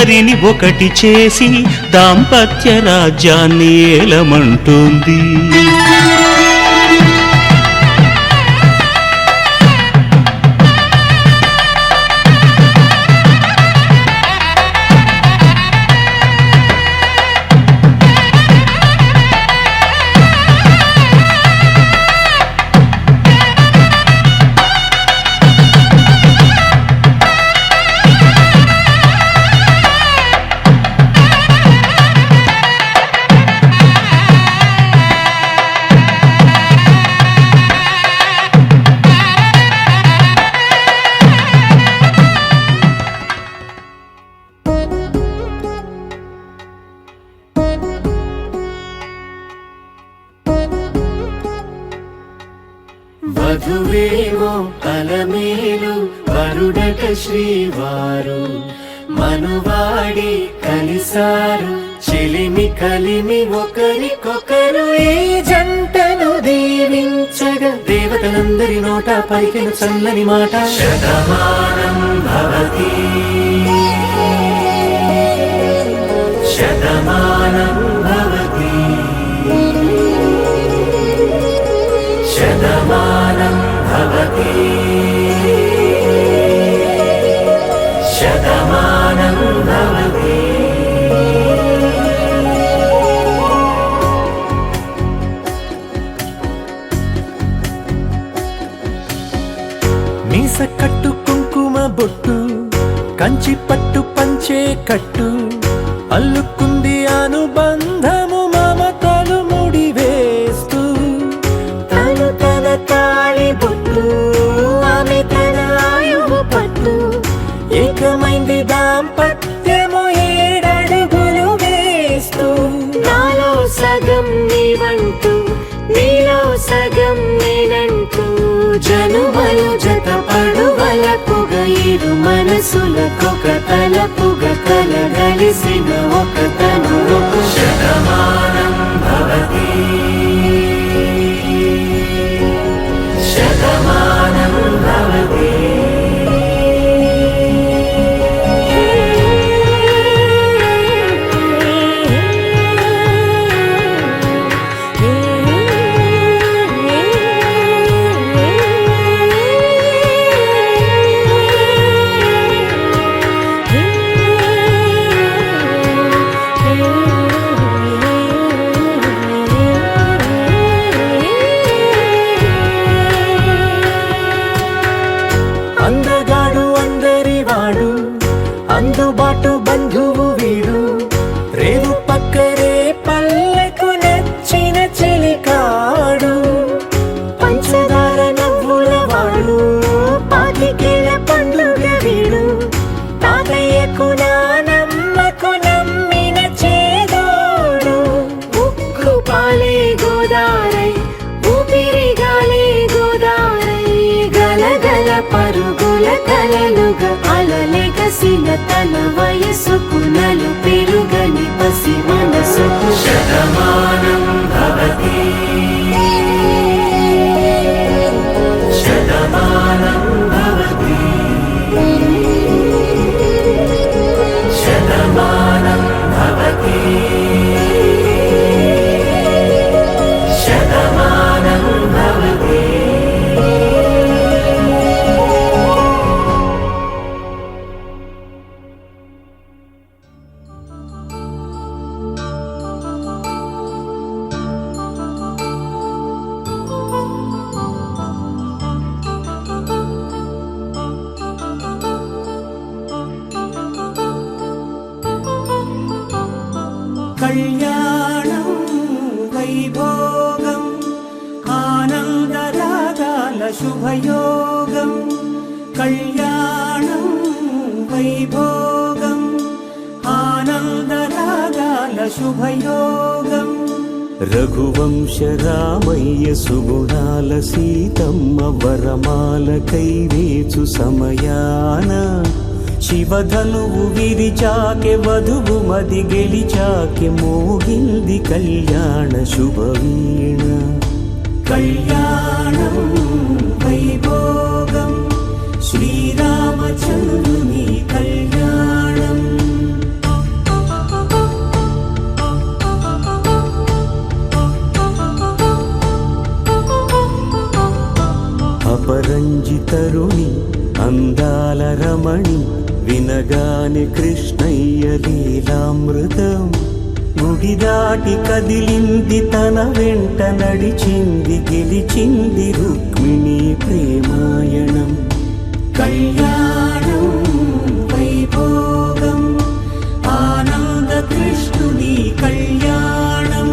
ఇద్దరిని ఒకటి చేసి దాంపత్య రాజ్యాన్ని ఏలమంటుంది. వధువేమో అలమేలు వరుడట శ్రీవారు మనువాడి కలిసారు చెలిమి కలిమి ఒకరికొకరు ఈ జంటను దీవించగా దేవతలందరి నోట పలికిన చల్లని మాట శతమానం భవతి శతమానం భవతి శతమానం భవతి శతమానం భవతి. మీస కట్టు కుంకుమ బొట్టు కంచి పట్టు పంచే కట్టు అల్లుకుంది అనుబంధము మమతలు ముడివేస్తూ తను తన తాళి బొట్టు ఆమె తన ఆయువు పట్టు ఏకమైంది దాంపత్యము 7 అడుగులు వేస్తూ నాలో సగం నీవంటూ నీలో సగం నేనంటూ జనుమలు జత పడువలకుగ ఇరు మనసులకొక తలపుగ కలగలిసిన ఒక తను శతమానం భవతి శతమానం భవతి. అందగాడు అందరివాడు అందుబాటు బంధువు వీడు రేవు పక్కరే పల్లెకు నచ్చిన చెలికాడు పంచదార నవ్వుల వాడు పాతికేల పండుగ వీడు తాతయ్యకు నానమ్మకు నమ్మిన చేదోడు ఉక్కు పాలే గోదారై ఊపిరి గాలే గోదారై గలగల పరుగుల కలలుగా అలలెగసిన తన వయసుకు నలు పెరుగని పసి మనసుకు శతమానం భవతి శతమానం భవతి శతమానం భవతి శతమానం భవతి. కళ్యాణం వైభోగం ఆనందరాగాల శుభయోగం కళ్యాణం వైభోగం ఆనందరాగాల శుభయోగం రఘువంశ రామయ్య సుగుణాల సీతమ్మ వరమాల కైవేచు సమయాన శివధనువు విరిచాకె వధువు మది గెలిచాకె మోగింది కళ్యాణ శుభవీణ కళ్యాణం వైభోగం శ్రీరామచంద్రుని కళ్యాణం వినగానే కృష్ణయ్య లీలామృతం గుడి దాటి కదిలింది తన వెంట నడిచింది గెలిచింది రుక్మిణి ప్రేమాయణం కళ్యాణం వైభోగం ఆనంద కృష్ణుని కళ్యాణం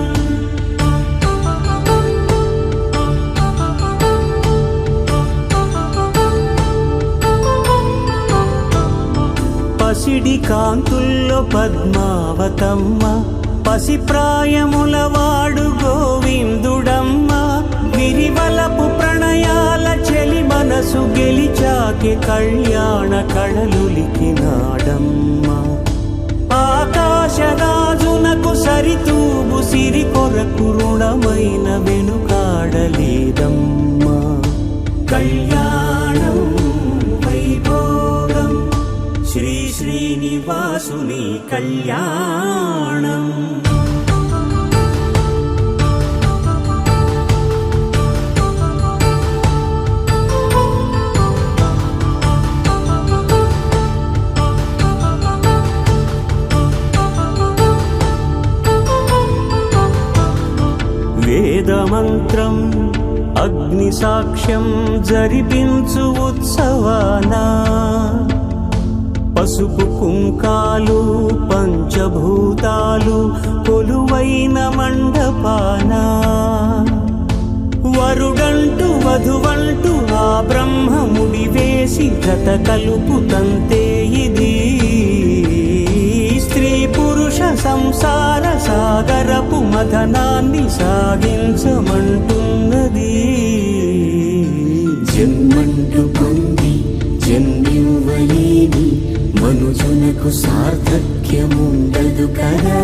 పసిడి కాంతుల్లో పద్మావతమ్మ పసిప్రాయముల వాడు గోవిందుడమ్మ విరివలపు ప్రణయాల చెలి మనసు గెలిచాకే కళ్యాణ కళలులికినాడమ్మ ఆకాశరాజునకు సరితూబు సిరి కొరకు రుణమైన వెనుకాడలేదమ్మా కళ్యాణం వైభోగం శ్రీ శ్రీనివాసుని కళ్యాణం వేదమంత్రం అగ్ని సాక్ష్యం జరిపించు ఉత్సవానా పసుపు కుంకాలు పంచభూతాలు కొలువైన మండపానా వరుడంటూ వధువంటూ ఆ బ్రహ్మముడి వేసి జత కలుపుతంతే ఇది స్త్రీ పురుష సంసార సాగరపు మథనాన్ని సాగించమంటున్నది జన్మంటూ పొంది జన్మివ్వలేని మనుజునకు సార్థక్యముండదు కదా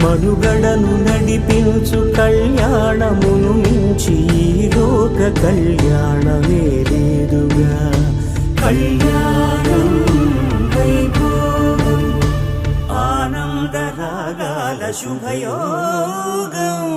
మనుగడను నడిపించు కళ్యాణమును మించి ఈ లోక కళ్యాణమే లేదుగా కళ్యాణం వైభోగం ఆనంద రాగాల శుభయోగం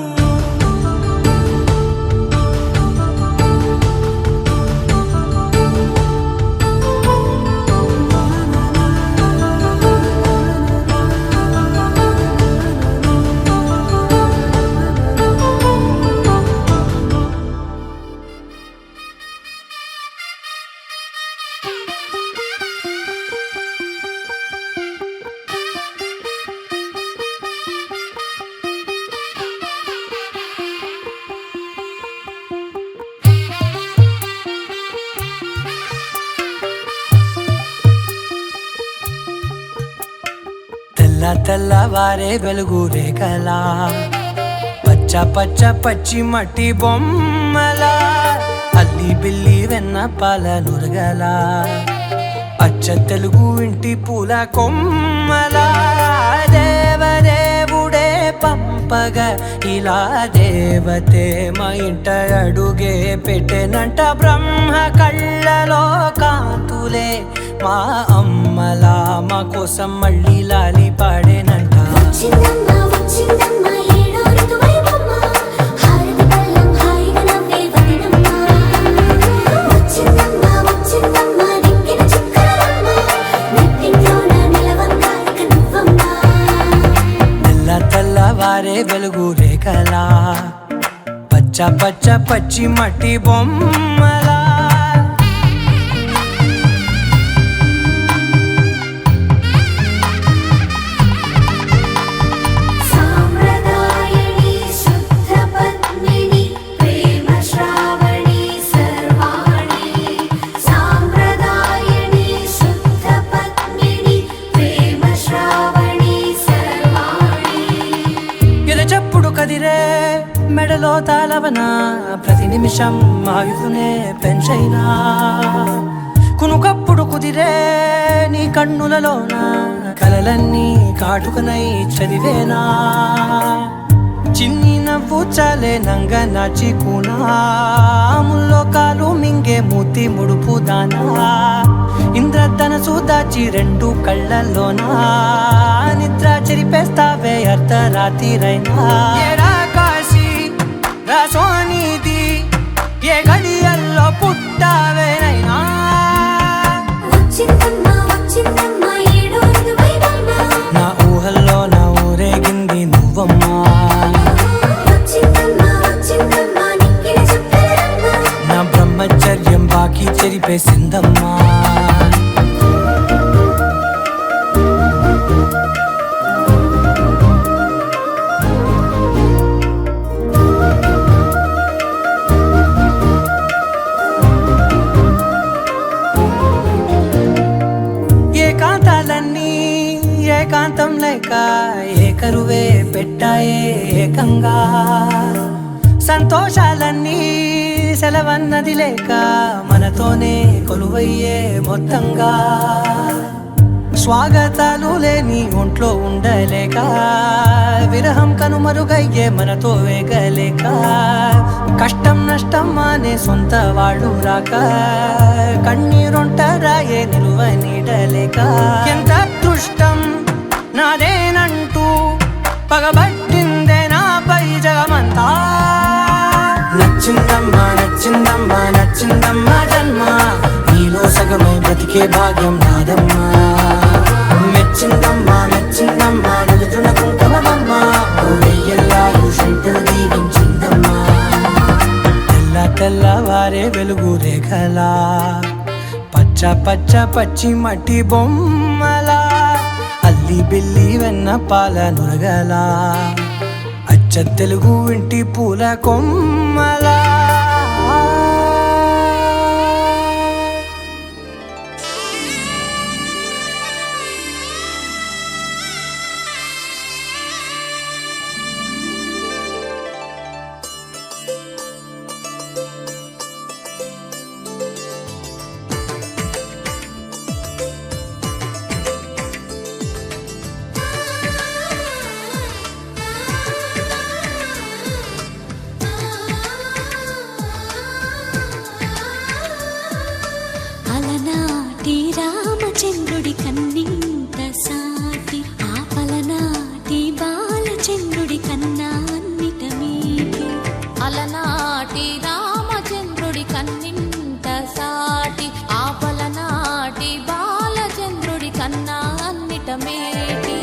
తెల్లవారే వెలుగు రేఖలా పచ్చ పచ్చ పచ్చి మట్టి బొమ్మలా అల్లి బిల్లి వెన్న పాల నురగలా అచ్చ తెలుగు ఇంటి పూల కొమ్మలా దేవదేవుడే పంపగా ఇలా దేవతే మా ఇంట అడుగే పెట్టెనంట బ్రహ్మ కళ్ళలో కాంతులే మా అమ్మలా మా కోసం మళ్ళీ లాలి పాడేనంట తెల్లవారే వెలుగు రేఖలా పచ్చ పచ్చ పచ్చి మట్టి బొమ్మలా కదిరే మెడలో తాళవన ప్రతి నిమిషం ఆయుధునే పెంచైనా కునుకప్పుడు కుదిరే నీ కన్నులలోన కలలన్నీ కాటుకనై చదివేనా చిన్ని నవ్వు చాలే నంగ నాచి కూనాముల్లో కాలు మింగే మూతి ముడుపు దానా ఇంద్రధనసు దాచి రెండు కళ్ళల్లోనా నిద్ర చెరిపేస్తావే అర్ధరాత్రిరైనా కాశీ రాసోనిది ఏ గడియల్లో పుట్టావేనైనా వచ్చిందమ్మా వచ్చిందమ్మా ఏకాంతం లేక ఏకరువే పెట్టాయే ఏకంగా సంతోషాలన్నీ సెలవన్నది లేక మనతోనే కొలువయ్యే మొత్తంగా స్వాగతాలు లేని ఒంట్లో ఉండలేక విరహం కనుమరుగయ్యే మనతో వేగలేక కష్టం నష్టం అనే సొంత వాళ్ళు రాక కన్నీరొంటరాయే నిలువ నీడలేక ఎంత అదృష్టం నాదేనంటూ పగబట్టిందే నాపై జగమంతా నచ్చిందమ్మా నచ్చిందమ్మా నచ్చిందమ్మా జన్మ నీలో సగమై బ్రతికే భాగ్యం నాదమ్మా మెచ్చిందమ్మా మెచ్చిందమ్మా నలుతున్న కుంకుమమ్మా దీవించిందమ్మా తెల్ల తెల్లవారే వెలుగు రేఖలా పచ్చ పచ్చ పచ్చి మట్టి బొమ్మలా అల్లి బిల్లి వెన్న పాల నురగలా అచ్చ తెలుగు ఇంటి పూల కొమ్మలా అలనాటి రామచంద్రుడి కన్నింత సాటి ఆపలనాటి బాలచంద్రుడి కన్నా అన్నిట మీటి అలనాటి రామచంద్రుడి కన్నింత సాటి ఆపలనాటి బాలచంద్రుడి కన్నా అన్నిట మేటి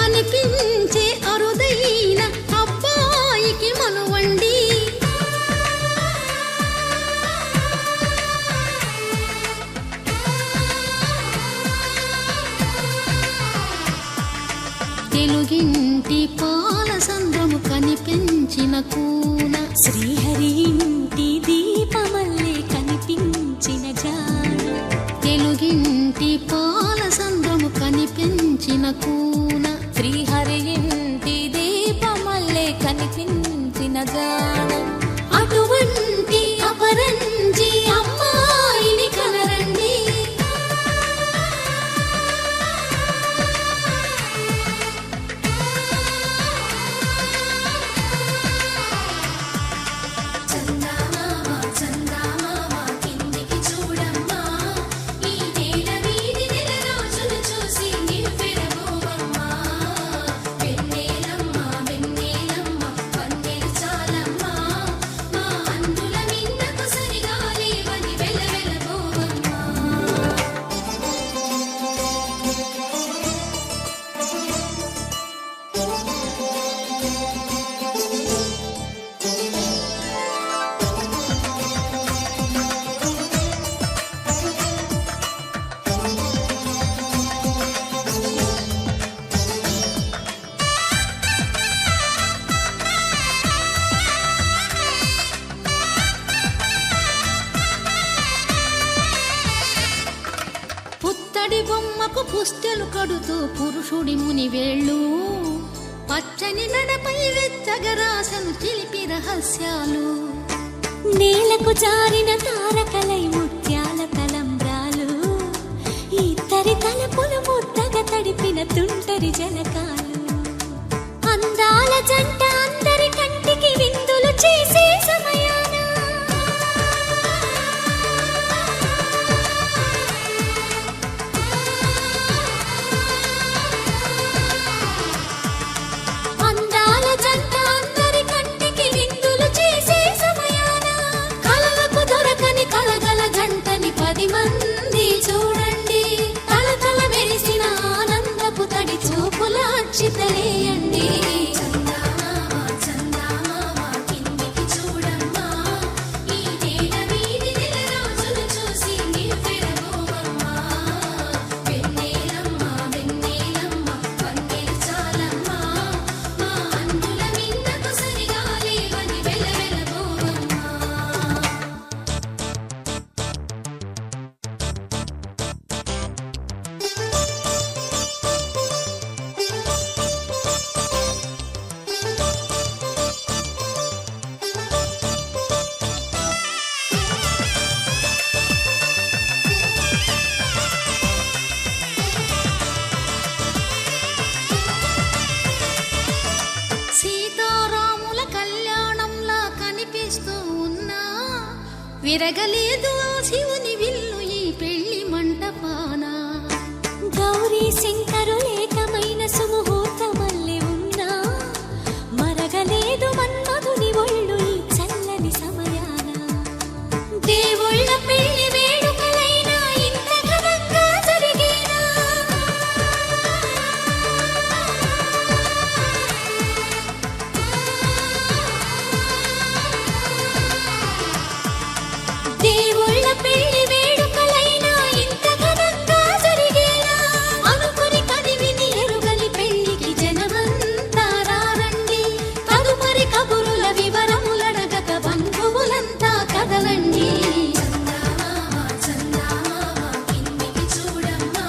అనిపించే అరుదైన అబ్బాయికి మనువండి తెలుగింటి పాల సంద్రము కనిపించిన కూన శ్రీహరి ఇంటి దీపమల్లే కనిపించిన జాన తెలుగింటి పాల సంద్రము కనిపించిన కూన శ్రీహరి ఇంటి దీపమల్లే కనిపించిన గానం అటువంటి అపరంజి అమ్మాయిని కనరండి పుత్తడి బొమ్మకు పుస్తెలు కడుతూ పురుషుడి ముని వేళ్ళు పచ్చని నడపై వెచ్చగరాసను చిలిపి రహస్యాలు నేలకు జారిన తారకలై ముత్యాల తలంబ్రాలు ఇద్దరి తలపులు ముద్దగా తడిపిన తుంటరి జలకాలు అందాల జంట అందరి కంటికి విందులు చేసే సమయాన అందాల జంట అందరి కంటికి విందులు చేసే సమయాన కలలకు దొరకని కలగల జంటని 10 మంది చూడండి తలతల మెరిసిన ఆనందపు తడి చూపుల అక్షితలేయండి విరగలేదు ఆ శివుని విల్లు ఈ పెళ్లి మంటపాన. గౌరీ శంకరు ఏకమైన సుముహూర్తమల్లె ఉన్నా మరగలేదు మన్మధుని ఒళ్ళు ఈ చల్లని సమయాన. దేవుళ్ళ పెళ్లి వేడుకలైనా ఇంత ఘనంగా జరిగేనా? దేవుళ్ళ పెళ్లి వేడుకలైనా ఇంత ఘనంగా జరిగేనా? అనుకుని కదివిని ఎరుగని పెళ్లికి జనమంతా రారండి. తదుపరి కబురుల వివరములడగక బంధువులంతా కదలండి. చందమామ చందమామ కిందికి చూడమ్మా,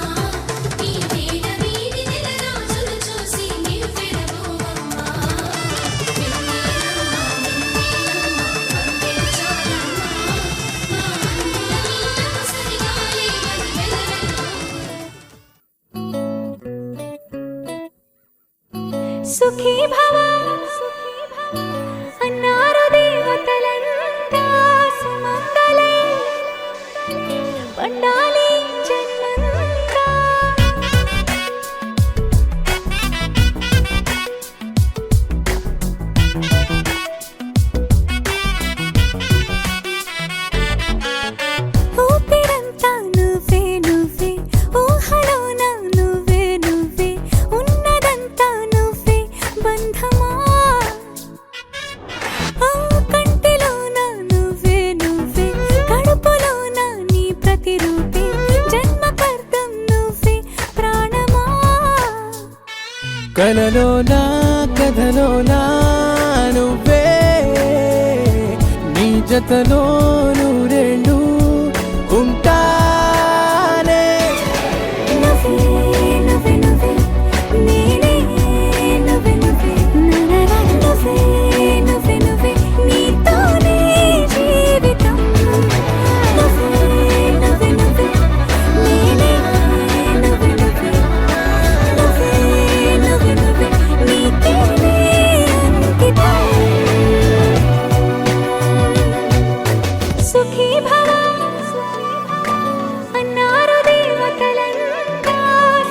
ఈ వేళ వీడి నెల రోజులు చూసి నివ్వెరపోవమ్మా. వెన్నెలమ్మ వెన్నెలమ్మ వందె చాలమ్మా, మా అన్నయ్య నీకు సరిగాలి సుఖీ భవ అన్నారు దేవతలంతా సుమంగళే పండాలి జన్మంతా. ఊపిరంతా నువ్వే నువ్వే, ఊహలోన నువ్వే నువ్వే, ఉన్నదంతా నువ్వే బంధమా. ఆ కంటిలోన నువ్వే నువ్వే, కడుపులోన నీ ప్రతిరూపే, జన్మకర్తం నువ్వే ప్రాణమా. కలలోనా కథలోనా నువ్వే, నీ జతలో నూరేళ్ళు ఉంటానే. నువ్వే నువ్వే నువ్వే నేనే, నువ్వే నువ్వే నరర, నువ్వే నువ్వే నువ్వే నీతోనే జీవితం. నువ్వే నువ్వే నువ్వే నేనే, నువ్వే నువ్వే నువ్వే నువ్వే నువ్వే నీకేనే అంకితం. సుఖీ భవ అన్నారు దేవతలంతా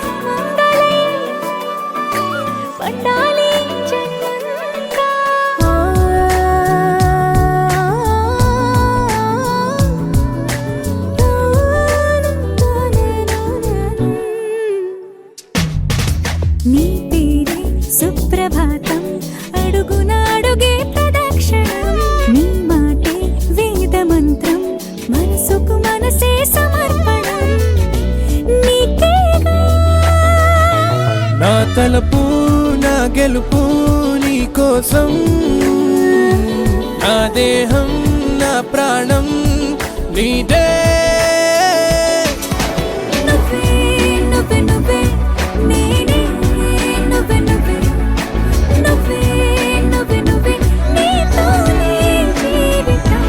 సుమంగళే పండాలి జన్మంతా. నీ పేరే సుప్రభాతం, అడుగున అడుగే ప్రదక్షిణం, నీ మాటే వేద మంత్రం, మనసుకు మనసే సమర్పణం. నీకేగా నా తలపు నా గెలుపు నీ కోసం, నా దేహం నా ప్రాణం నీదే. నువ్వే నువ్వే నువ్వే నేనే, నువ్వే నువ్వే నువ్వే నువ్వే నువ్వే నీతోనే జీవితం.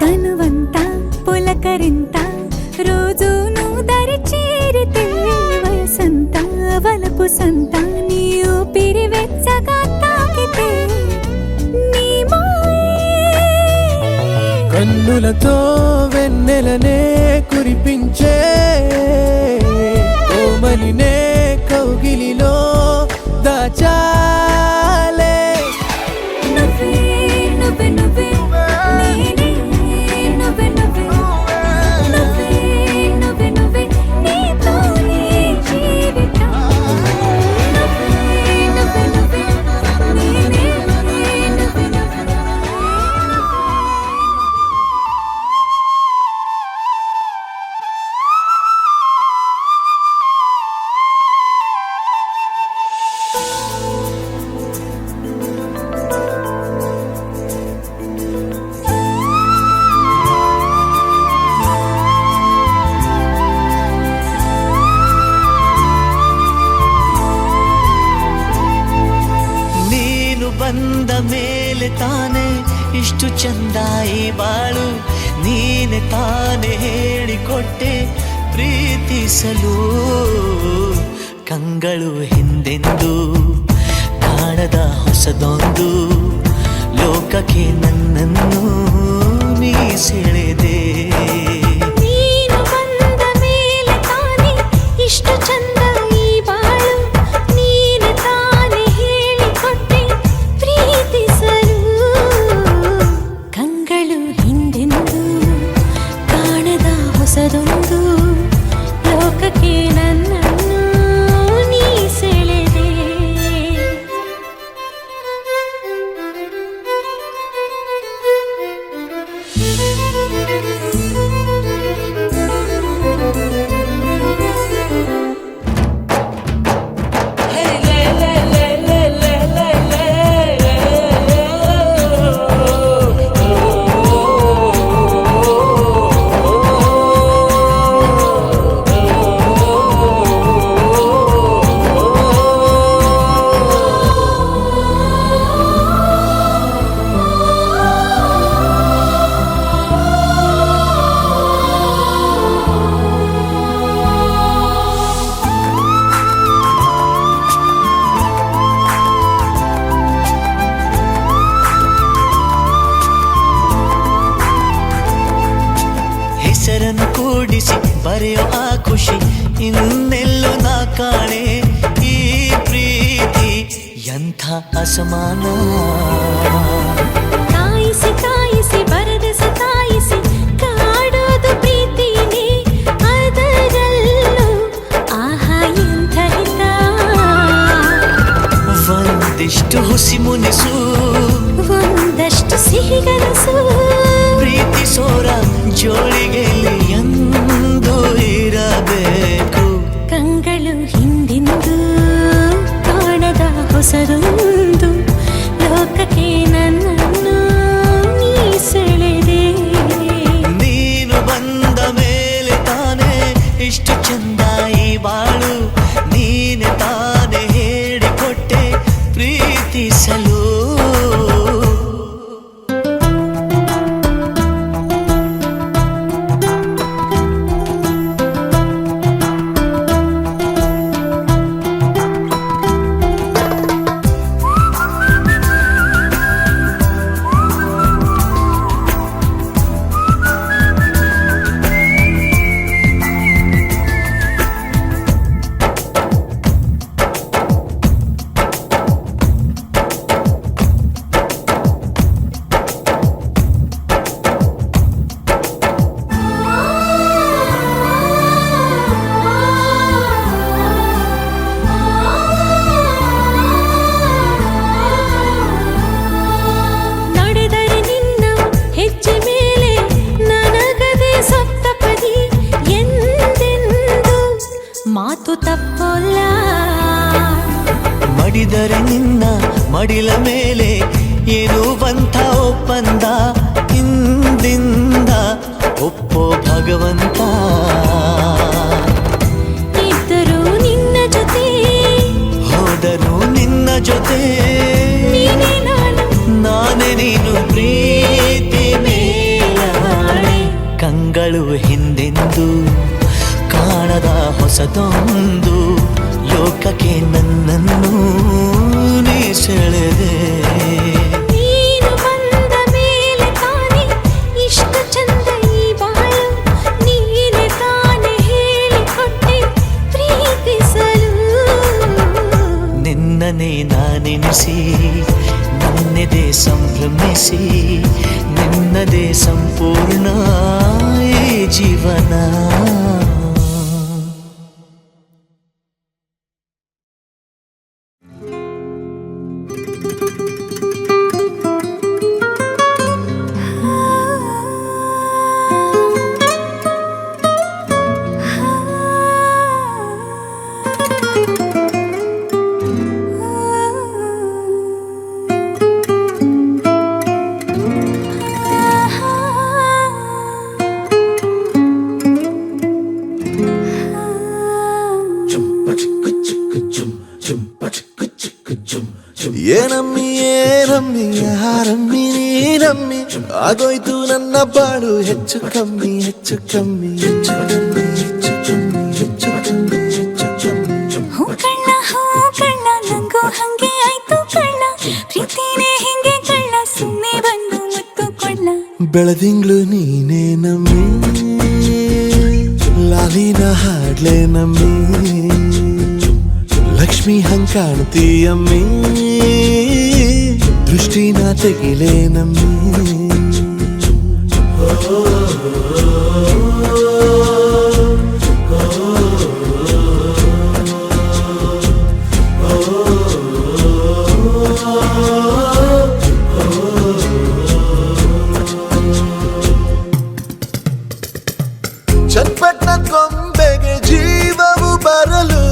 తనువంతా పులకరింత రోజు నువ్వు దరి చేరితే, వయసంతా వలపు సంత నీ ఊపిరి వెచ్చగా తాకితే, నీ మాయే కన్నులతో వెన్నెలనే కురిపించే, కోమలినే కౌగిలిలో దాచాలే. నువ్వే నువ్వే నువ్వే నేనే, నువ్వే నువ్వే నువ్వే నువ్వే నువ్వే నీతోనే జీవితం. నువ్వే నువ్వే నువ్వే నేనే, నువ్వే నువ్వే ತಾನೆ ಇಷ್ಟು ಚಂದ ಈ ಬಾಳು, ನೀನೆ ತಾನೆ ಹೇಳಿಕೊಟ್ಟೆ ಪ್ರೀತಿಸಲು. ಕಂಗಳು ಹಿಂದೆಂದು ಕಾಣದ ಹೊಸದೊಂದು ಲೋಕಕ್ಕೆ ನನ್ನನ್ನು ನೀ ಸೆಳೆದೆ. ನೀನು ಬಂದ ಮೇಲೆ ತಾನೆ ಇಷ್ಟು ಚಂದ ಈ ಬಾಳು, ನೀನು ತಾನೆ ಹೇಳಿಕೊಟ್ಟೆ ಪ್ರೀತಿಸಲು. ಕಂಗಳು ಹಿಂದೆಂದು ಕಾಣದ ಹೊಸದೊಂದು ಲೋಕಕ್ಕೆ ನನ್ನನ್ನು ನೀ ಸೆಳೆದೆ. ಹೆಸರನ್ನು ಕೂಡಿಸಿ ಬರೆಯೋ ಆ ಖುಷಿ ಇನ್ನೆಲ್ಲೂ ನಾ ಕಾಣೆ. ಈ ಪ್ರೀತಿ ಎಂಥ ಅಸಮಾನ. ಕಾಯಿಸಿ ಕಾಯಿಸಿ ಬರದ ಸತಾಯಿಸಿ ಕಾಡೋದು ಪ್ರೀತಿನೇ, ಅದರಲ್ಲೂ ಆಹಾ ಎಂಥ ಹಿತ. ಒಂದಿಷ್ಟು ಹುಸಿ ಮುನಿಸು, ಒಂದಷ್ಟು ಸಿಹಿಗನಸು, ಪ್ರೀತಿಸೋರ ಜೋಳಿಗೆಯಲ್ಲಿ ಎಂದು ಇರಬೇಕು. ಕಂಗಳು ಹಿಂದೆಂದು ಕಾಣದ ಹೊಸದೊಂದು ಲೋಕಕ್ಕೆ ನನ್ನನ್ನು ನೀ ಸೆಳೆದೆ. ನೀನು ಬಂದ ಮೇಲೆ ತಾನೆ ಇಷ್ಟು ಚಂದ ಈ ಬಾಳು, ನೀನೆ ತಾನೆ ಹೇಳಿಕೊಟ್ಟೆ ಪ್ರೀತಿಸಲು. ನಡೆದರೆ ನಿನ್ನ ಹೆಜ್ಜೆ ಮೇಲೆ ನನಗದೆ ಸಪ್ತಪದಿ, ಎಂದೆಂದು ಮಾತು ತಪ್ಪಲ್ಲ. ಮಡಿದರೆ ನಿನ್ನ ಮಡಿಲ ಮೇಲೆ ಎನ್ನುವಂಥ ಒಪ್ಪಂದ, ಹಿಂದಿಂದ ಒಪ್ಪೋ ಭಗವಂತ. ಇದ್ದರೂ ನಿನ್ನ ಜೊತೆ, ಹೋದರೂ ನಿನ್ನ ಜೊತೆ, ನೀನೇ ನಾನು, ನಾನೇ ನೀನು ಪ್ರೀತಿ ಮೇಲಾಣೆ. ಕಂಗಳು ಹಿಂದೆಂದು ಕಾಣದ ಹೊಸದೊಂದು ಲೋಕಕ್ಕೆ ನನ್ನನ್ನು ನೀ ಸೆಳೆದೆ. ನೀನು ಬಂದ ಮೇಲೆ ತಾನೆ ಇಷ್ಟು ಚಂದ ಈ ಬಾಳು, ನೀನೆ ತಾನೆ ಹೇಳಿಕೊಟ್ಟೆ ಪ್ರೀತಿಸಲು. ನಿನ್ನನೇ ನಾನೆನಿಸಿ ನನ್ನೆದೆ ಸಂಭ್ರಮಿಸಿ, ನಿನ್ನದೇ ಸಂಪೂರ್ಣ ಈ ಜೀವನ. ಏನಮ್ಮಿ ಏನಮ್ಮಿ ಯಾರಮ್ಮಿ ನೀನಮ್ಮಿ ಆಗೋಯ್ತು ನನ್ನ ಬಾಳು ಹೆಚ್ಚು ಕಮ್ಮಿ ಹೆಚ್ಚು ಕಮ್ಮಿ ಹೆಚ್ಚು ಕಮ್ಮಿ ಹೆಚ್ಚು ಕಮ್ಮಿ ಹೆಚ್ಚು ಕಮ್ಮಿ ಹೆಚ್ಚು ಕಮ್ಮಿ ಹೂ ಕಳ್ಳ ನಂಗೂ ಹಂಗೆ ಆಯ್ತು ಕಳ್ಳ ಪ್ರೀತಿನೇ ಹಿಂಗೆ ಕಳ್ಳ ಸುಮ್ಮನೆ ಬಂದು ಮುತ್ತು ಕೊಳ್ಳ ಬೆಳದಿಂಗ್ಳು ನೀನೇ ನಮ್ಮಿ ಲಾಲಿನ ಹಾಡ್ಲೆ ನಮ್ಮಿ ಲಕ್ಷ್ಮಿ ಹಂಗ್ ಕಾಣ್ತೀಯಮ್ಮಿ ದೃಷ್ಟಿನ ತೆಗಿಲೇ ನಮ್ಮಿ ಚಟ್ಪಟ್ನ ಕೊಂಬೆಗೆ ಜೀವವು ಬರಲು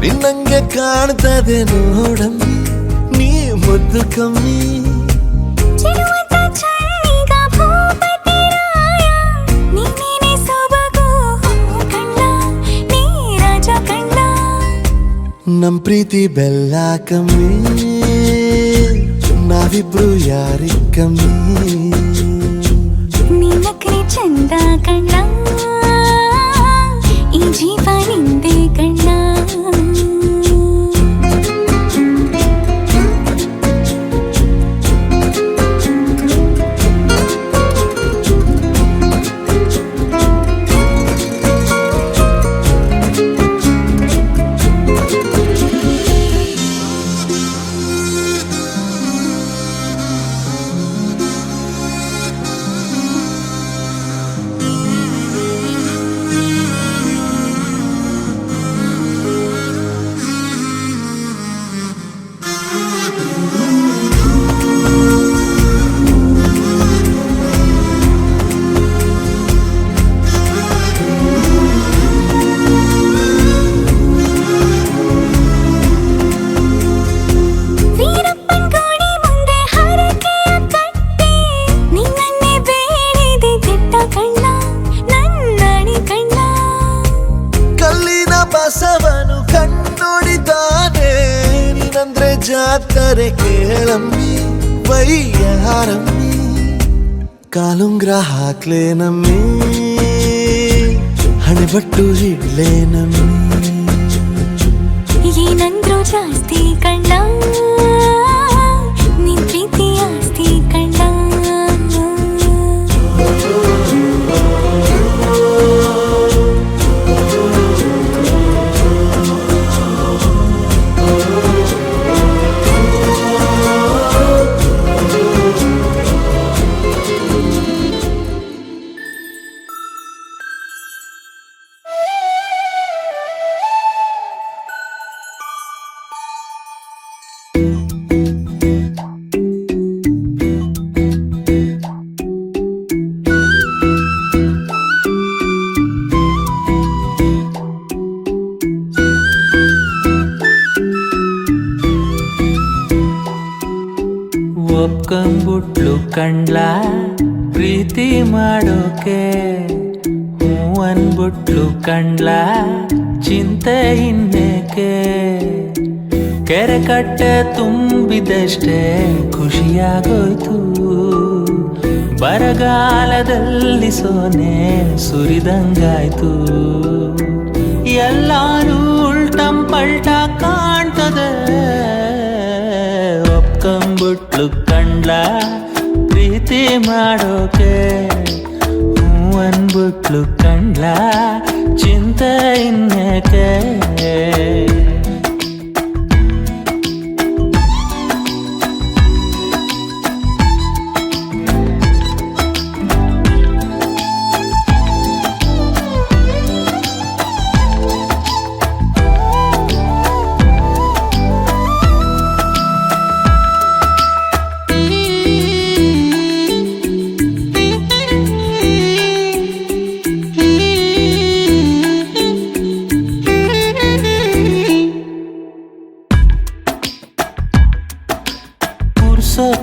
ನಿನ್ನಂಗೆ ಕಾಣ್ತದೆ ನೋಡಮ್ಮಿ ನೀ ಮುದ್ದು ಕಮ್ಮಿ ಚಿರುವತ ಚಳ್ಳಿಗ ಭೂಪತಿ ರಾಯ ನೀನೇನೆ ಸೊಬಗು ಕಣ್ಣ ನೀ ರಾಜ ಕಣ್ಣ ನಮ್ ಪ್ರೀತಿ ಬೆಲ್ಲ ಕಮ್ಮಿ ನಾವಿಬ್ರು ಯಾರಿಗ್ ಕಮ್ಮಿ ನಿನ್ನಕ್ರೆ ಚಂದ ಕಣ್ಣ ಈ ಜೀವ ನಿಂದೆ ಕಣ್ಣ ಬಸವನು ಕಣ್ಣೊಡಿತಾನೆ ನೀನಂದ್ರೆ ಜಾತ್ರೆ ಕೇಳಮ್ಮಿ ವೈಯಾರಮ್ಮಿ ಕಾಲುಂಗ್ರ ಹಾಕ್ಲೇ ನಮ್ಮಿ ಹಣೆಬಟ್ಟು ಹಿಡ್ಲೇ ನಮ್ಮಿ ಏನಂದ್ರು ಜಾಸ್ತಿ ಕಣ್ಣ ನಿನ್ ಪ್ರೀತಿ ಆಸ್ತಿ ಕಣ್ಣ ಒಪ್ಕೊಂಬಿಟ್ಲು ಕಂಡ್ಲ ಪ್ರೀತಿ ಮಾಡೋಕೆ ಹೂ ಅನ್ಬಿಟ್ಲು ಕಂಡ್ಲ ಚಿಂತೆ ಇನ್ನೇಕೆ ಕೆರೆ ಕಟ್ಟೆ ತುಂಬಿದಷ್ಟೇ ಖುಷಿಯಾಗೋಯ್ತು ಬರಗಾಲದಲ್ಲಿ ಸೋನೆ ಸುರಿದಂಗಾಯ್ತು ಎಲ್ಲಾರು ಉಲ್ಟಂ ಪಲ್ಟ ಕಾಣ್ತದೆ ಒಪ್ಕೊಂಬಿಟ್ಲು ಕಂಡ್ಲ ಪ್ರೀತಿ ಮಾಡೋಕೆ ಹೂ ಅನ್ಬಿಟ್ಲು ಕಂಡ್ಲ ಚಿಂತೆ ಇನ್ನೇಕೆ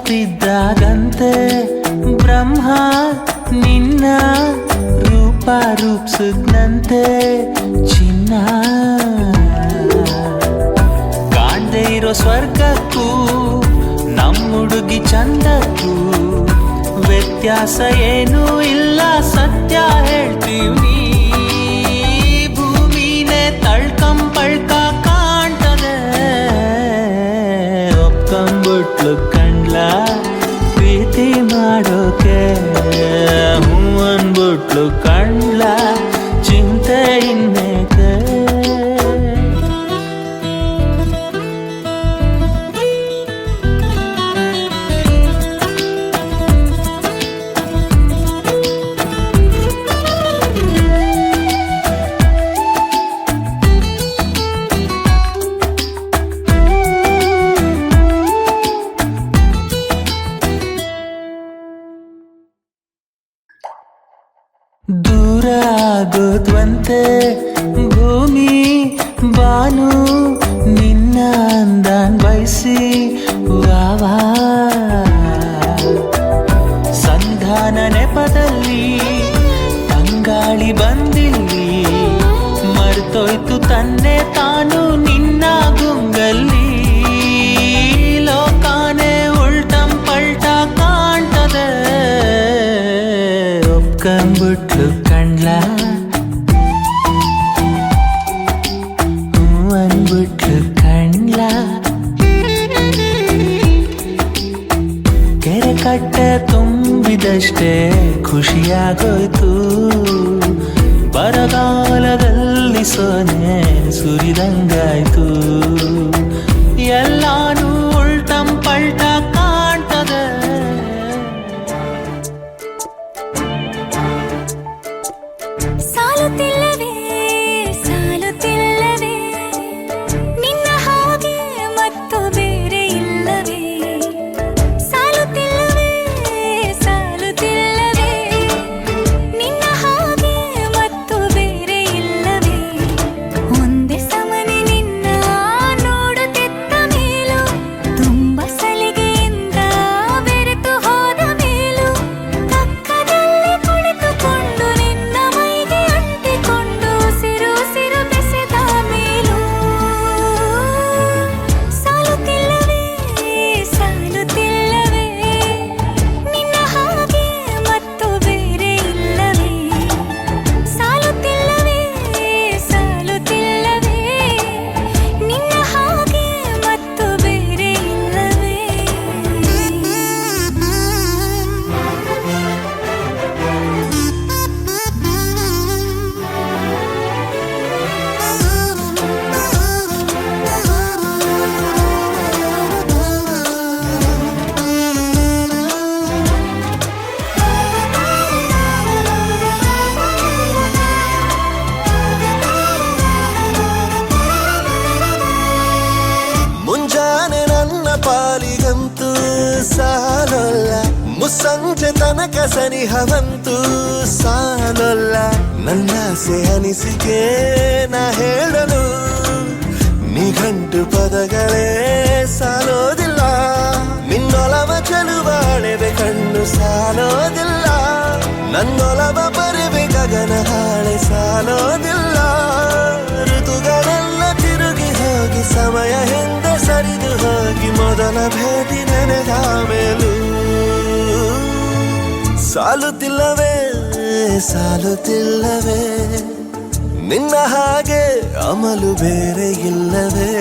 ಸೋತಿದ್ದಾಗಂತೆ ಬ್ರಹ್ಮ ನಿನ್ನ ರೂಪ ರೂಪಿಸಿದ್ನಂತೆ ಚಿನ್ನ ಕಾಣ್ದೇ ಇರೋ ಸ್ವರ್ಗಕ್ಕೂ ನಮ್ಮುಡುಗಿ ಚಂದಕ್ಕೂ ವ್ಯತ್ಯಾಸ ಏನೂ ಇಲ್ಲ ಸತ್ಯ ಹೇಳ್ತೀವಿ ಭೂಮಿನೇ ತಳ್ಕಂಪಳ್ಕ ಕಾಣ್ತದೆ ಒಪ್ಕೊಂಬಿಟ್ಲು ಕಂಡ್ಲ ಪ್ರೀತಿ ಮಾಡೋಕೆ ಹೂ ಅನ್ಬಿಟ್ಲು ಕಂಡ್ಲ ಚಿಂತೆ ಇನ್ನೇಕೆ ದೂರ ಆಗೋದ್ವಂತೆ ಭೂಮಿ ಬಾನು ನಿನ್ನ ಅಂದಾನ್ ಬಯಸಿ ವಾವಾ ಸಂಧಾನ ನೆಪದಲ್ಲಿ ತಂಗಾಳಿ ಬಂದಿಲ್ಲಿ ಮರ್ತೋಯ್ತು ತನ್ನೆ ತಾನು ನಿನ್ನ ಗುಂಗಲ್ಲಿ ಲೋಕಾನೆ ಉಲ್ಟಂ ಪಲ್ಟ ಕಾಣ್ತದೆ ಒಪ್ಕೊಂಬಿಟ್ಲು ಕಂಡ್ಲ ಹೂ ಅನ್ಬಿಟ್ಲು ಕಂಡ್ಲ ಕೆರೆ ಕಟ್ಟೆ ತುಂಬಿದಷ್ಟೇ ಖುಷಿಯಾಗೋಯ್ತು ಬರಗಾಲದಲ್ಲಿ ಸೊನೆ ಸುರಿದಂಗಾಯ್ತು ಎಲ್ಲಾನು ಉಲ್ಟಂ ಪಲ್ಟ ಕಾಣ್ತದೆ ಸಾಲುತ್ತಿಲ್ಲವೇ ಸಾಲುತ್ತಿಲ್ಲವೇ ನಿನ್ನ ಹಾಗೆ ಮತ್ತು ಬೇರೆ ಇಲ್ಲವೇ ಸಾಲುತ್ತಿಲ್ಲವೇ ಸಾಲುತ್ತಿಲ್ಲವೇ ನಿನ್ನ ಹಾಗೆ ಮತ್ತು ಬೇರೆ ಇಲ್ಲವೇ ಒಂದೇ ಸಮನೆ ನಿನ್ನ ನೋಡುತ್ತಿದ್ದ ಮೇಲೂ ತುಂಬ ಸಲಿಗೆಯಿಂದ ಬೆರೆತು ಹೋದ ಮೇಲೂ ಪಕ್ಕದಲ್ಲಿ ಕುಳಿತುಕೊಂಡು ನಿನ್ನ ಮೈಗೆ ಅಂಟಿಕೊಂಡು ಸಿರು ಸಿರು ಬೆಸೆದ ಮೇಲೂ ಸಾಲುತ್ತಿಲ್ಲವೇ ಸಾಲುತ್ತಿಲ್ಲವೇ ನಿನ್ನ ಹಾಗೆ ಮತ್ತು ಬೇರೆ ಇಲ್ಲವೇ ಸಾಲುತ್ತಿಲ್ಲವೇ ಸಾಲುತ್ತಿಲ್ಲವೇ ನಿನ್ನ ಹಾಗೆ ಮತ್ತು ಬೇರೆ ಇಲ್ಲವೇ ಮುಂಜಾನೆ ನನ್ನ ಪಾಲಿಗಂತೂ ಸಾಲೊಲ್ಲ ಮುಸ್ಸಂಜೆ ತನಕ ಸನಿಹವಂತೂ ಸಾಲೊಲ್ಲ ನನ್ನಾಸೆ ಅನಿಸಿಕೆ ನಾ ಹೇಳಲು ನಿಘಂಟು ಪದಗಳೇ ಸಾಲೋದಿಲ್ಲ ನಿನ್ನೊಲವ ಚೆಲುವಾಳೆವೆ ಕಣ್ಣು ಸಾಲೋದಿಲ್ಲ ನನ್ನೊಲವ ಬರೆವೆ ಗಗನ ಹಾಳೆ ಸಾಲೋದಿಲ್ಲ ಋತುಗಳೆಲ್ಲ ತಿರುಗಿ ಹೋಗಿ ಸಮಯ ಹಿಂದೆ ಸರಿದು ಹೋಗಿ ಮೊದಲ ಭೇಟಿ ನೆನೆದ ಮೇಲೂ ಸಾಲುತ್ತಿಲ್ಲವೇ ಸಾಲುತ್ತಿಲ್ಲವೇ ನಿನ್ನ ಹಾಗೆ ಅಮಲು ಬೇರೆ ಇಲ್ಲವೇ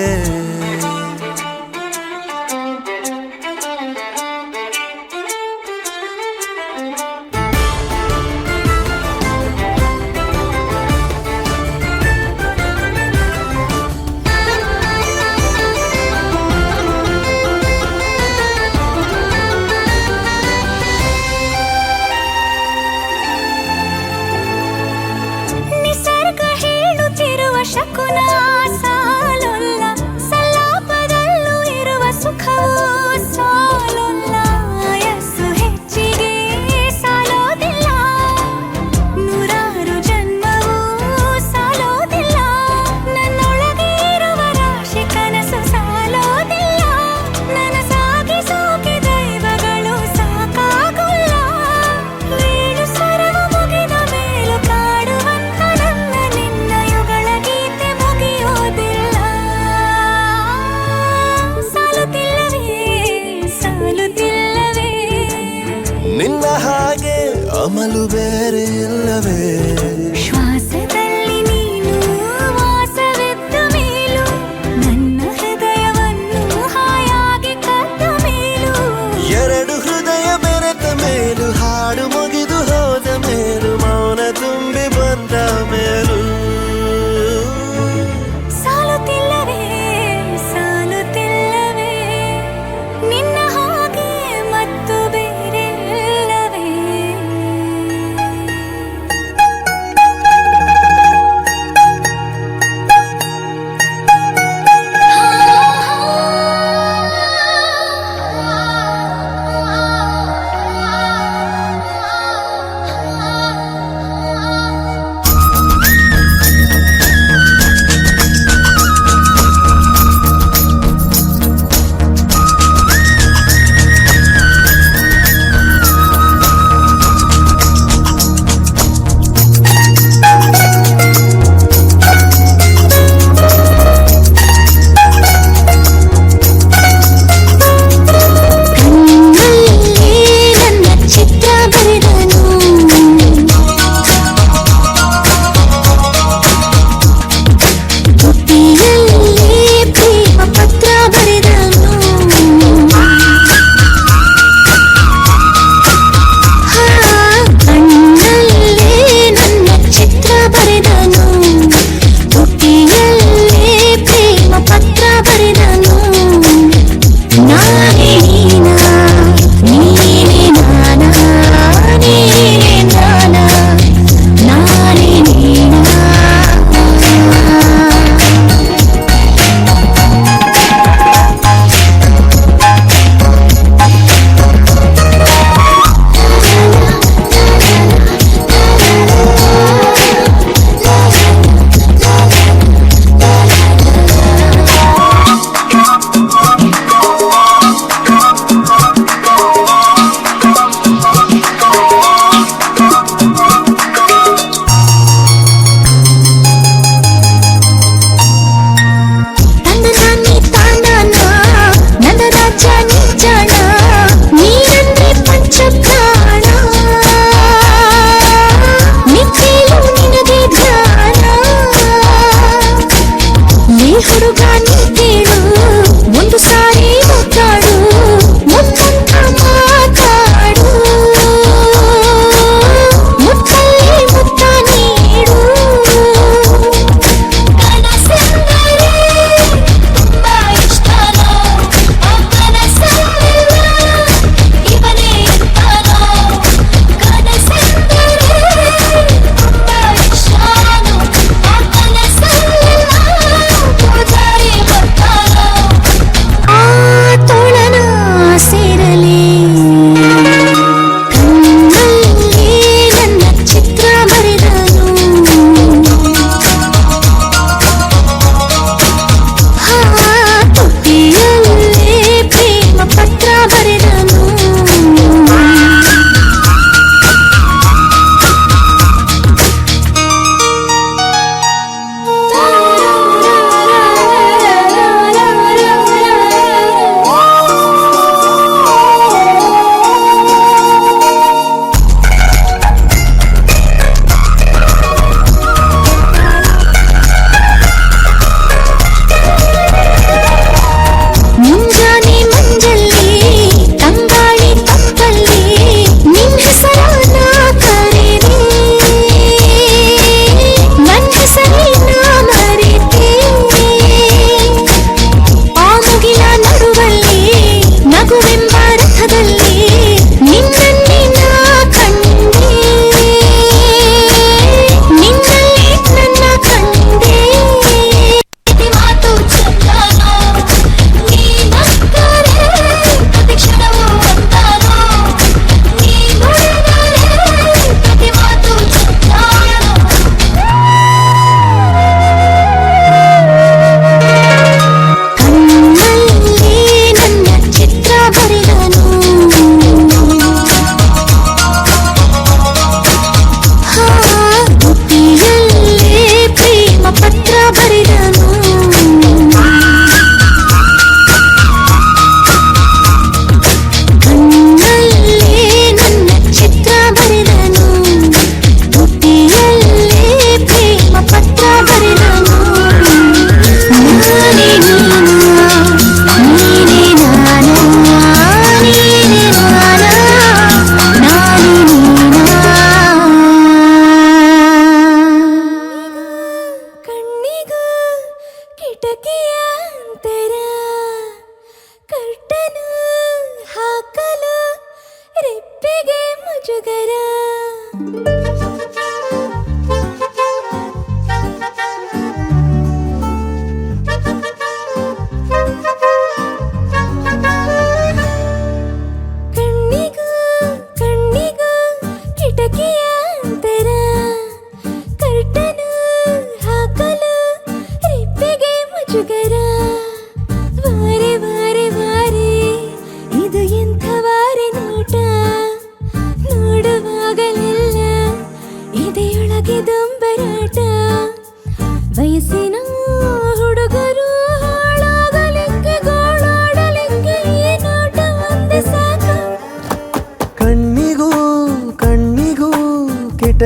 ನಿಸರ್ಗ ಹೇಳುತ್ತಿರುವ ಶಕುನ ಸಾಲೊಲ್ಲ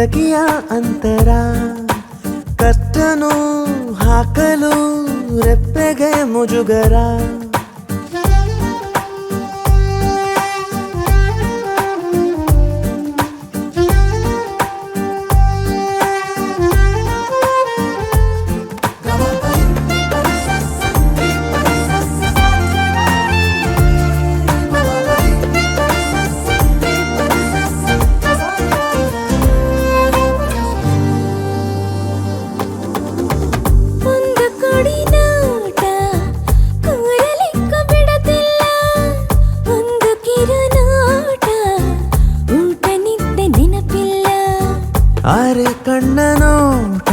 ಕಿಟಕಿಯ ಅಂತರ ಕತ್ತನು ಹಾಕಲು ರೆಪ್ಪೆಗೆ ಮುಜುಗರ ಒಂದು ಕೊಡಿ ನೋಟ ಕೂರಲಿಕ್ಕ ಬಿಡತಿಲ್ಲ ಒಂದು ಕಿರು ನೋಟ ಊಟ ನಿದ್ದೆ ನೆನಪಿಲ್ಲ ಅರೆ ಕಣ್ಣ ನೋಟ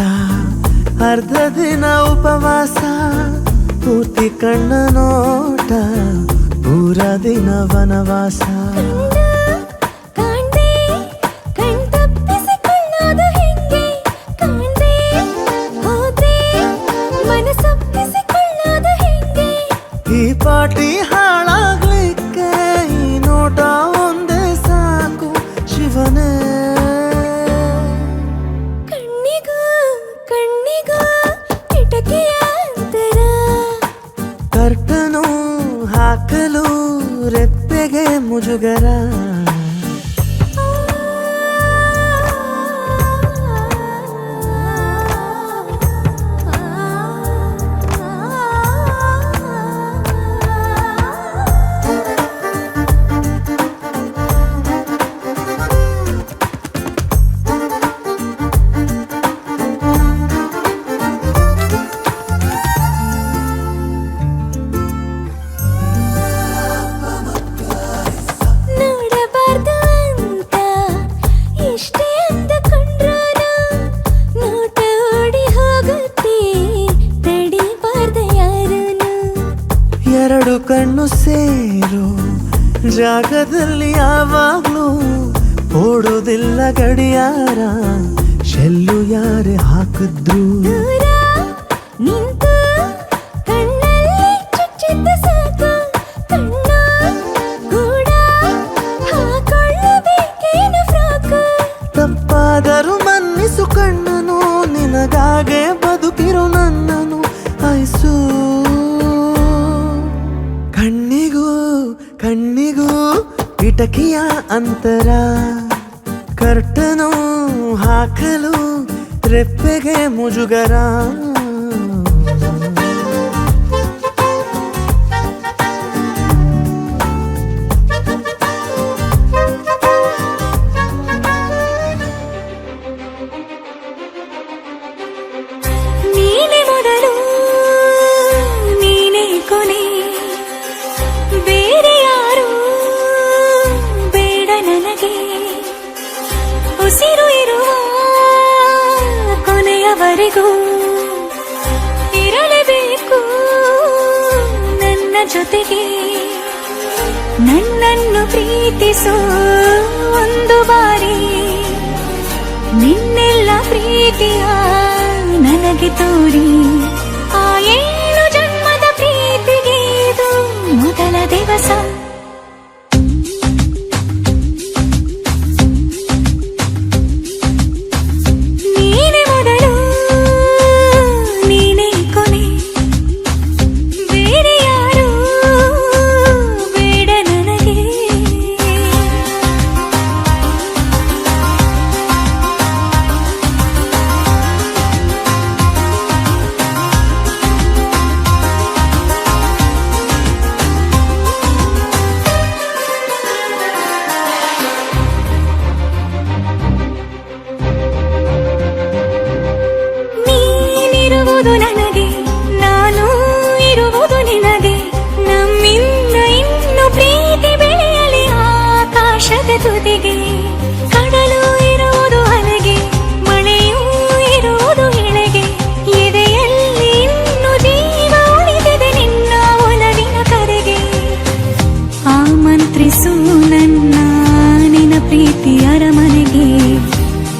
ಅರ್ಧ ದಿನ ಉಪವಾಸ ಪೂರ್ತಿ ಕಣ್ಣ ನೋಟ ಪೂರ ದಿನ ವನವಾಸ ಕಾಣ್ದೆ ಕಣ್ ತಪ್ಪಿಸಿಕೊಳ್ಳೋದು ಹೆಂಗೆ ಕಾಣ್ದೆ ಹೋದ್ರೆ ಮನಸ್ಸೊಪ್ಪಿಸಿಕೊಳ್ಳೋದು ಹೆಂಗೆ ಈ ಪಾಟಿ ಹಾಳಾಗ್ಲಿಕ್ಕೆ ಈ ನೋಟ ಒಂದೇ ಸಾಕು ಶಿವನೇ ಕಣ್ಣಿಗೂ ಕಣ್ಣಿಗೂ ಕಿಟಕಿಯ ಅಂತರ ಕರ್ತನು ಹಾಕಲು ರೆಪ್ಪೆಗೆ ಮುಜುಗರ ನೋಡಬಾರ್ದು ಅಂತ ಎಷ್ಟೇ ಅಂದುಕೊಂಡ್ರೂ ನೋಟ ಓಡಿ ಹೋಗುತ್ತೆ ತಡಿಬಾರ್ದು ಯಾರೂನು ಎರಡು ಕಣ್ಣು ಸೇರೋ ಜಾಗದಲ್ಲಿ ಯಾವಾಗ್ಲೂ ಓಡೋದಿಲ್ಲ ಗಡಿಯಾರ ಶೆಲ್ಲು ಯಾರೇ ಹಾಕಿದ್ರು ದೂರ ನಿಂತು ಕಣ್ಣಲ್ಲಿ ಚುಚ್ಚಿದ್ದ ಸಾಕು ಕಣ್ಣ ಕೂಡ ಹಾಕೊಳ್ಳಬೇಕೇನು ಫ್ರಾಕು ತಪ್ಪಾದರೂ ಮನ್ನಿಸು ಕಣ್ಣನು ನಿನಗಾಗೆ ಬದುಕಿರು ನನ್ನನು ಆಯ್ಸು ಕಣ್ಣಿಗೂ ಕಣ್ಣಿಗೂ ಕಿಟಕಿಯ ಅಂತರ ಕರ್ತನು ಹಾಕಲು ರೆಪ್ಪೆಗೆ ಮುಜುಗರ ನೀನೆ ಮೊದಲು ನೀನೆ ಕೊನೆ ಬೇರೆ ಯಾರು ಬೇಡ ನನಗೆ ಉಸಿರು ಇರುವ ಕೊನೆಯವರೆಗೂ ಇರಲೇಬೇಕು ನನ್ನ ಜೊತೆಗೆ ನನ್ನನ್ನು ಪ್ರೀತಿಸೋ ಒಂದು ಬಾರಿ ನಿನ್ನೆಲ್ಲ ಪ್ರೀತಿಯ ನನಗೆ ತೋರಿ ಆ 7 ಜನ್ಮದ ಪ್ರೀತಿಗೆ ಇದು ಮೊದಲ ದಿವಸ ನೀನೆ ಮೊದಲು ನೀನೆ ಕೊನೆ ಬೇರೆ ಯಾರು ಬೇಡ ನನಗೆ ನೀನಿರುವುದು ನನಗೆ ನಾನು ಇರುವುದು ನಿನಗೆ ನಮ್ಮಿಂದ ಇನ್ನು ಪ್ರೀತಿ ಬೆಳೆಯಲಿ ಆಕಾಶದ ತುದಿಗೆ ಕಡಲು ಇರುವುದು ಅಲೆಗೆ ಮಳೆಯೂ ಇರುವುದು ಎಳೆಗೆ ಎದೆಯಲ್ಲಿ ಇನ್ನು ಜೀವ ಉಳಿದಿದೆ ನಿನ್ನ ಒಲವಿನ ಕರೆಗೆ ಆಮಂತ್ರಿಸು ನನ್ನ ನಿನ್ನ ಪ್ರೀತಿ ಅರಮನೆಗೆ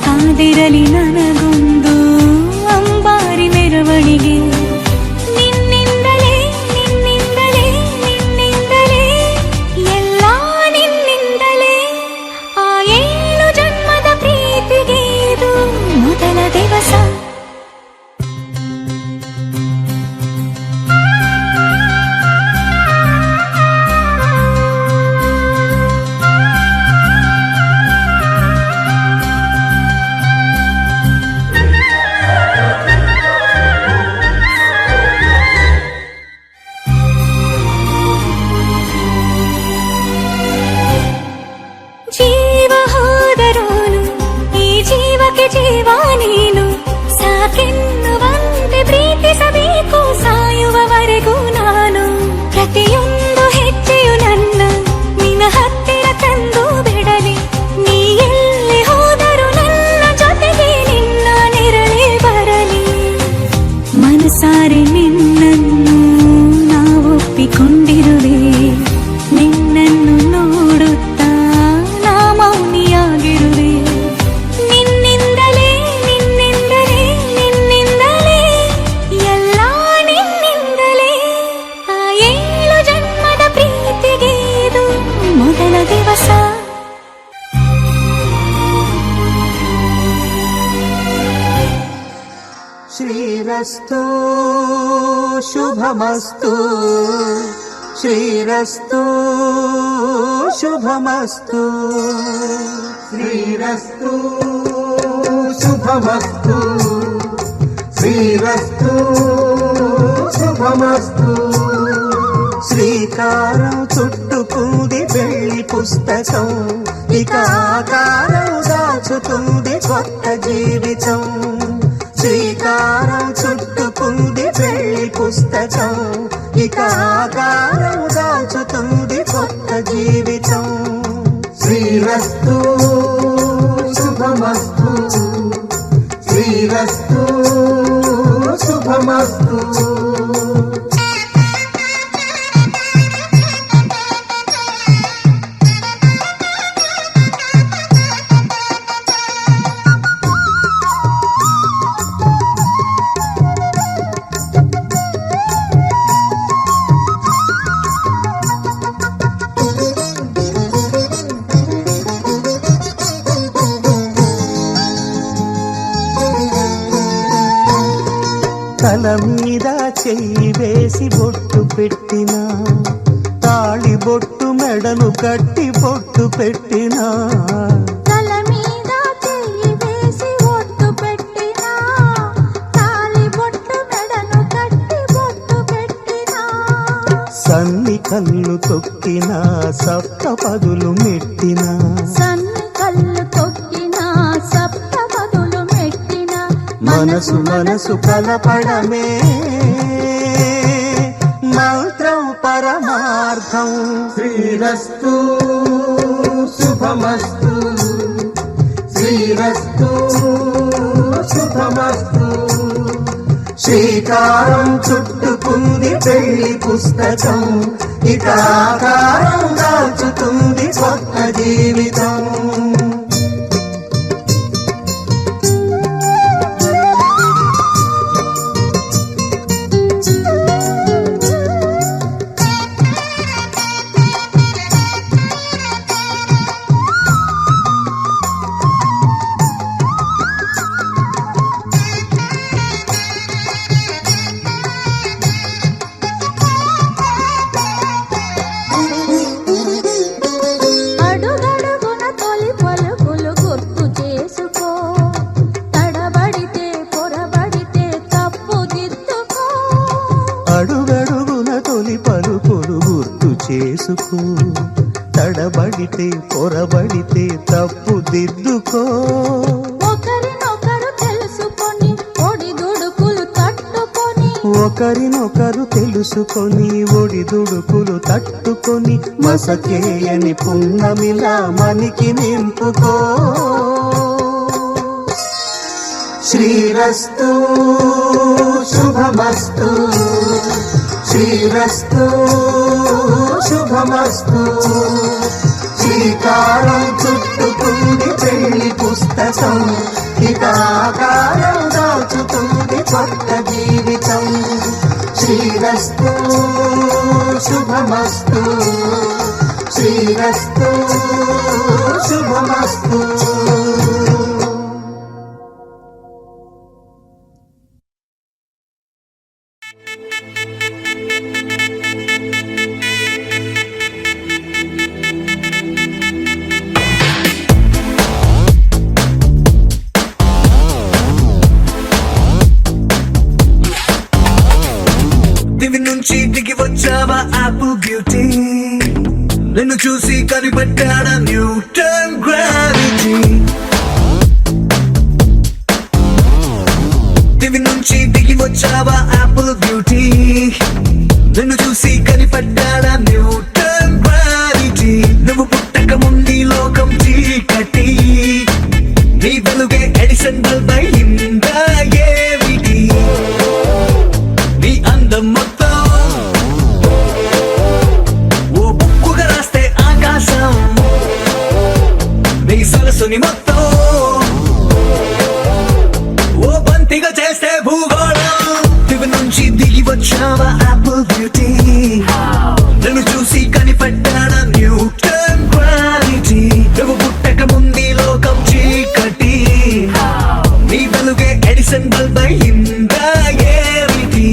ಕಾದಿರಲಿ ನನಗೊಂದು ಅಂಬಾರಿ ಮೆರವಣಿಗೆ ನಿನ್ನಿಂದಲೇ ನಿನ್ನಿಂದಲೇ ನಿನ್ನಿಂದಲೇ ಎಲ್ಲ ನಿನ್ನಿಂದಲೇ ಆ 7 ಜನ್ಮದ ಪ್ರೀತಿಗೆ ಇದು ಜೀವಕ್ಕೆ ಜೀವ ನೀನು ಸಾಕೆನ್ನುವಂತೆ ಪ್ರೀತಿಸಬೇಕು ಸಾಯುವವರೆಗೂ ನಾನು ಪ್ರತಿಯೊಂದು ಹೆಜ್ಜೆಯು ನನ್ನ ನಿನ್ನ ಹತ್ತಿರ ತಂದು ಬಿಡಲಿ ನೀ ಎಲ್ಲಿ ಹೋದರೂ ನನ್ನ ಜೊತೆಗೆ ನಿನ್ನ ನೆರಳೇ ಬರಲಿ ಮನಸಾರೆ ನಿನ್ನನ್ನು ನಾ ಒಪ್ಪಿಕೊಂಡಿರುವೆ ನಿನ್ನನ್ನು ನೋಡುತ್ತಾ ನಾ ಮೌನಿಯಾಗಿರುವೆ ನಿನ್ನಿಂದಲೇ ನಿನ್ನಿಂದಲೇ ನಿನ್ನಿಂದಲೇ ಎಲ್ಲ ನಿನ್ನಿಂದಲೇ ಆ 7 ಜನ್ಮದ ಪ್ರೀತಿಗೆ ಇದು ಮೊದಲ ದಿವಸ ಶ್ರೀರಸ್ತು ಶುಭಮಸ್ತು ಶ್ರೀರಸ್ತು ಶುಭಮಸ್ತು శ్రీరస్తు శుభమస్తు శ్రీరస్తు శుభమస్తు శ్రీకారం చుట్టుకుంది పెళ్లి పుస్తకం ఇక ఆకారం దాచుతుంది కొత్త జీవితం శ్రీకారం చుట్టుకుంది పెళ్లి పుస్తకం ఇక ఆకారం దాచుతుంది కొత్త జీవితం శ్రీరస్తు శుభమస్తు శ్రీరస్తు శుభమస్తు తల మీద చెయ్యి వేసి బొట్టు పెట్టినా తాళి బొట్టు మెడను కట్టి బొట్టు పెట్టినా తల మీద చెయ్యి వేసి ఒట్టు పెట్టినా తాళి బొట్టు మెడను కట్టి బొట్టు పెట్టినా సన్ని కళ్ళు తొక్కినా సప్త పదులు మెట్టినా సన్ని కళ్ళు తొక్కినా సప్త పదులు మెట్టినా మనసు మనసు కలపడమే మంత్రం పరమార్థం శ్రీరస్తు శుభమస్తు శ్రీరస్తు శుభమస్తు శ్రీకారం చుట్టుకుంది పెళ్లి పుస్తకం ఇక ఆకారం దాచుతుంది కొత్త జీవితం అడుగడుగున తొలి పలుకులు గుర్తు చేసుకో తడబడితే పొరబడితే తప్పు దిద్దుకో అడుగడుగున తొలి పలుకులు గుర్తు చేసుకో తడబడితే పొరబడితే తప్పు దిద్దుకో ఒకరినొకరు తెలుసుకొని ఒడిదుడుకులు తట్టుకొని ఒకరినొకరు తెలుసుకొని ఒడిదుడుకులు తట్టుకొని మసకేయని పున్నమిలా మనికి నింపుకో శ్రీరస్తు శుభమస్తు శ్రీరస్తు శుభమస్తు శ్రీకారం చుట్టుకుంది పెళ్లి పుస్తకం ఇక ఆకారం దాచుతుంది కొత్త జీవితం శ్రీరస్తు శుభమస్తు శ్రీరస్తు శుభమస్తు దివి నుంచి దిగి వచ్చావా ఆపిల్ బ్యూటీ నిన్ను చూసి కనిపెట్టాడా న్యూటన్ గ్రావిటీ నిన్ను చూసి కనిపడ్డాడా న్యూటన్ గ్రావిటీ నువ్వు పుట్టక ముందు ఈ లోకం చీకటి నీ వెలుగే ఎడిసన్ బల్బ్ అయిందా ఏమిటి నీ అందం మొత్తం ఓ బుక్కుగా రాస్తే ఆకాశం నీ సరస్సుని మొత్తం ఓ బంతిగా చేస్తే భూగోళం దివి నుంచి దిగి వచ్చావా యాపిల్ బ్యూటీ నన్ను చూసి కనిపెట్టాడా న్యూటన్ గ్రావిటీ నువ్వు పుట్టక ముందు ఈ లోకం చీకటి నీ వెలుగే ఎడిసన్ బల్బ్ అయిందా ఏమిటి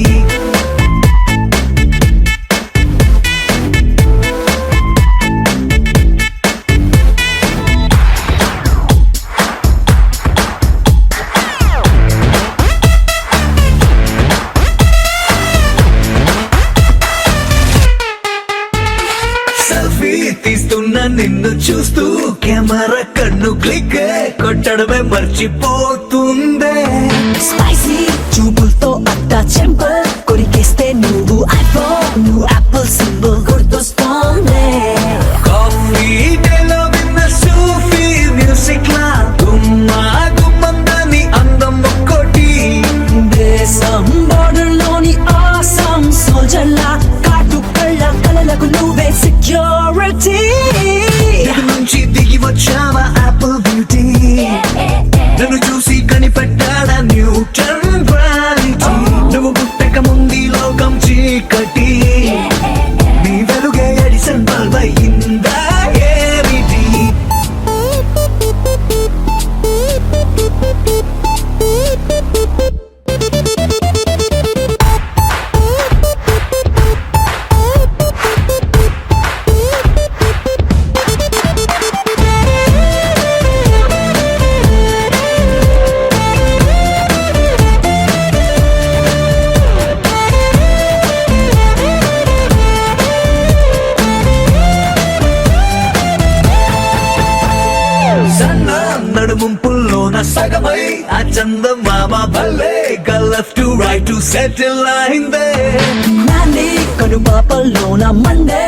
సెల్ఫీ తీస్తున్న నిన్ను చూస్తూ కెమెరా కన్ను క్లిక్ కొట్టడమే మర్చిపోతుందే స్పైసీ చూపులతో అట్టా చెంపల్ కొరికేస్తే నువ్వు ఐఫోన్ నువ్వు యాపిల్ సింబల్ గుర్తొస్తోంది కాఫీ డేలో విన్న సూఫీ మ్యూజిక్ లా గుమ్మా గుమ్మందని అందం ఒక్కోటి దేశం బోర్డర్ లోని ఆసం సోల్జర్ లా కాటు కళ్ళ కలలకు నువ్వే సెక్యూరిటీ దిగు నుంచి దిగి వచ్చావా యాపిల్ బ్యూటీ నన్ను చూసి కనిపెట్టాడా న్యూటన్ గ్రావిటీ నువ్వు పుట్టక ముందు ఈ లోకం చీకటి నీ వెలుగే ఎడిసన్ బల్బ్ అయిందా ఏమిటి సన్న నడుముంపుల్లోన సగమై ఆ చందమామ భలే left to right to settle అయిందే నాని కనుపాపల్లోన మండే